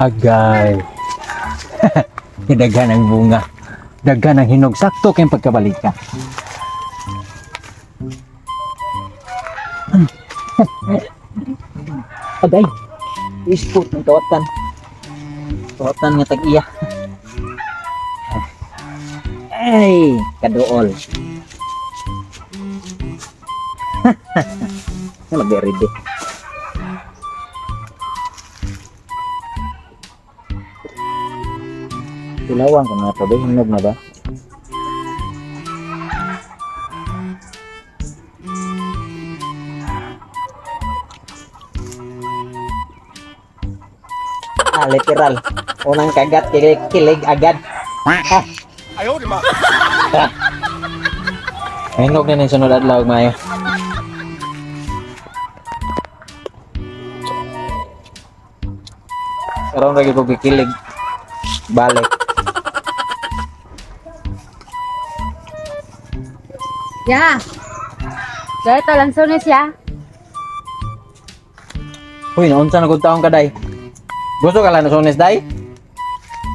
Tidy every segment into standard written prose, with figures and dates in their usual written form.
Agay. Daghan ang bunga. Daghan ang hinog. Sakto kayong pagkabalik ka. Agay. Ispot ng kawatan. Kawatan nga tag-iya. Ay, kadool. Mag-ready. Tulawang ko na ito ba? Hinog na ba? Literal. Unang kagat, kilig agad. Ayaw, di ba? Hinog na ng sunod adlaw, Mayo. Karoon lagi ko kikilig. Balik. Ya. Dahil talang sunis ya. Uy, naunsa na gud taong kaday. Gusto ka lang na sunis, day?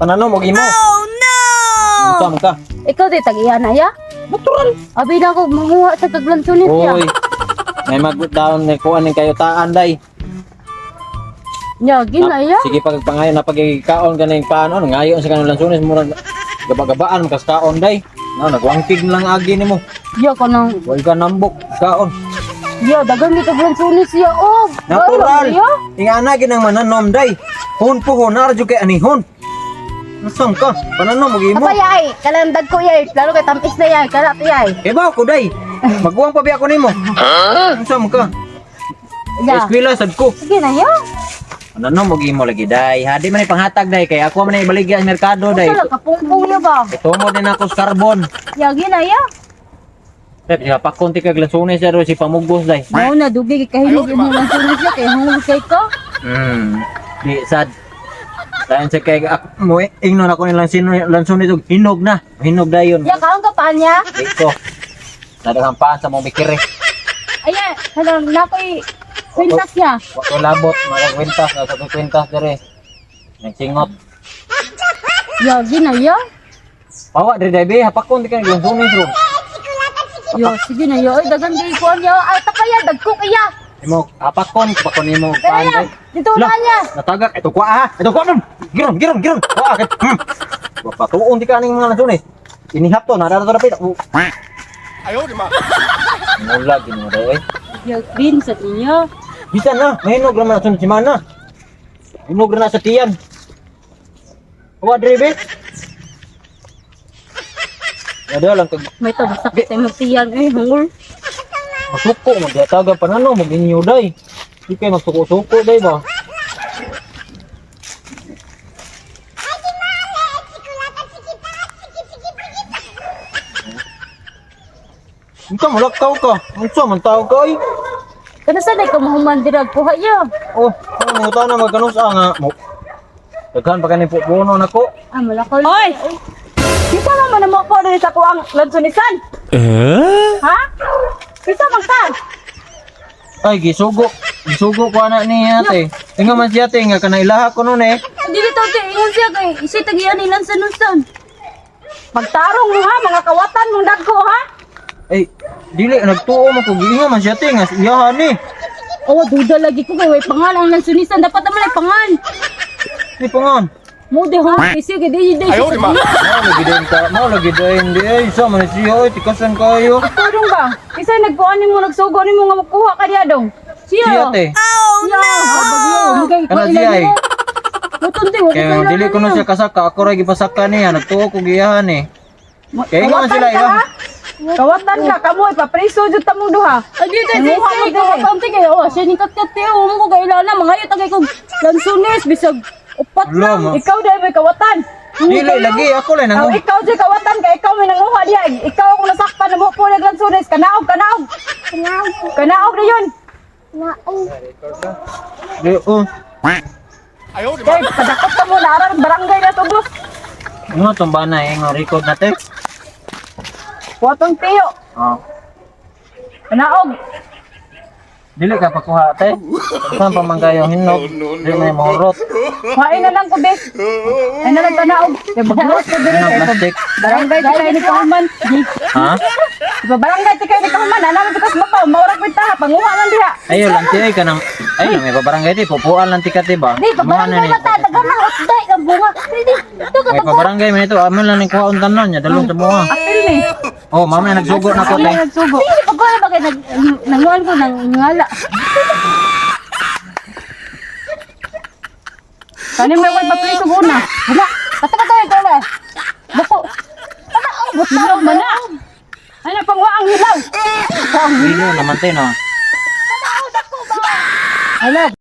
Panano mo gimo? Oh no! Unsa ka? Ikaw di tag-iya na ya. Natural. Abi na ko manguha sa taglang sunis ya. Uy. May mag-down ni kuan ning kayo taan, day. Ya, gina ya. Sige pagpangayon na pagikaon ganing paano ngayon sa kanilang sunis murag gaba-gabaan kas kaon, day. No, nagwangkig lang agi nimo. Ya kanang Wal ka nambok kaon. ya dagan ni taglang sunis ya. Oh. Natural. Ya. Ingana ginang mananom, day. Hon po hon, narjo kay anihon. Nasaan ka? Panano mo gimo? Apa yay? Kalandag ko yay. Lalo kay tampis na yay. Kalat yay. Ibaw ko, day. Magbuwang pa biya ko nimo. Nasaan ka? Ya. Eskwela sad ko. Sige na ya. Ano mo gimo lagi, day? Hadi man ipanghatag, day. Kaya ako man ibaligya sa merkado, day. Sala kapungpong ya ba? Itumo din ako sa carbon. Ya gina ya. Tep, siya pa konti kag lansunes siya si pamugos, day. Mao na dugi kay kahilig mo lang sunis ya kay hangul kay ko. Di sad. Dahil sa kay mo ingnon ako nilang lansunes og hinog na. Hinog dayon. Ya kaon ka pa niya. Ito. Nadagang paan sa mong mikiri. Ayan, halang nakoy kwintas niya. Wato labot, mga kwintas, nasa kwintas dire. Nagsingot. Ya gina ya. Pawa dire dai hapakon di ka lansunes ro. Yo, sige na yo. Ay, dagan di ko niya. Ay, takaya, dagko kaya. Imo hapakon nimo Kaya paan. yan, dito na niya. Natagak ito kwa ha. Ito kwa. Giron. Kwa ka. Patuon di ka ning mga lansunes. Inihap to, nara to dapit. Ayaw, di ba? Mula gini mo daw eh. Yo, green sa inyo. Bisa na, mahinog naman na sunod si Mana. Hinog na sa tiyan. Kawa drive. Ada lang kag May tabasakit ay magtiyan eh, hangul. masuko mo dia taga panano maginyo day. Di kay magsuko-suko day ba. Ikaw malakaw ka. Unsa man tao ka ay? Kana sa ka mahuman dirag kuha yo. Oh, ano mo na magkanus nga mo. Daghan pa kani puno nako. Ah, malakaw. Hoy! Kita naman mo ko diri sa kuang lansunisan. Ha? Kita man ka. Ay gisugo. Gisugo ko ana ni ate. Tinga man siya tinga kana ilaha ko nun eh. Dili taw ti ingon siya kay isi tagiyan ni lansunusan. Magtarong mo ha, mga kawatan mong dagko ha. Ay, dili nagtuo man ko giingon man siya tinga iyahan ni. Oh, duda lagi ko kay way pangan ang lansunisan dapat naman ay pangan. Ni pangan. Mo de ho, isi gid di. Ayaw, di ba? Mau lagi din di ay sa man siya ay tikasan kayo. Turong ba? Isa nagkuan nimo nagsugo nimo nga makuha ka diya dong. Si Siya. ate. Oh no. Kana siya ay. Mutundi Kaya dili ko na siya kasaka ako ra gipasaka niya nagtuo ko giyahan eh. Kaya nga sila iya. Kawatan ka kamo ipapreso jud ta mo duha. Adi ta si kawatan ti kayo. Siya ni kat-kat mo ko gailana mga tagay ko lansunes bisag upat lang. Lama. Ikaw dai may kawatan. Dili lagi ako lang nang. Ikaw di kawatan kay ikaw may nanguha diya. Ikaw ang nasakpan mo po ng lansunes. Kanaog. Kanaog na yun. Di oh. Ayaw, di ba? Kay padakot ka mo na aran barangay na to boss. Ano tong bana eh nga record natin? Watong tiyo. Oh. Kanaog. Dili ka pakuha te. Saan pa man kayo hinog? Dili may mahurot. Kuhain na lang ko, be. Ay na lang tanaog. Kaya magbuhos ko din. Hinog plastic. Barangay ti kayo ni Kahuman. Ha? Diba barangay ti kayo ni Kahuman. Alam mo tikas bato. Maurag ko itaha. Panguha man diha. Ayo lang ti ay kanang ay na may pabarangay ti pupuan lang ti ka ti ba? Di, pabarangay mata. Tagaman. Otday. Ang bunga. Di. Ito ka May pabarangay man ito. Amo lang ning kuha untan niya dalong tumuha. Apil ni. Oh, mamaya nagsugo na ko te. Nagsugo. Sige, pagkuha ba kayo nanguhan ko ng ngala. Kani may way papriso muna. Wala. Kata-kata ito na. Bako. Hilaw man na. Ay na pangwa ang hilaw. Dili naman te no. Ano?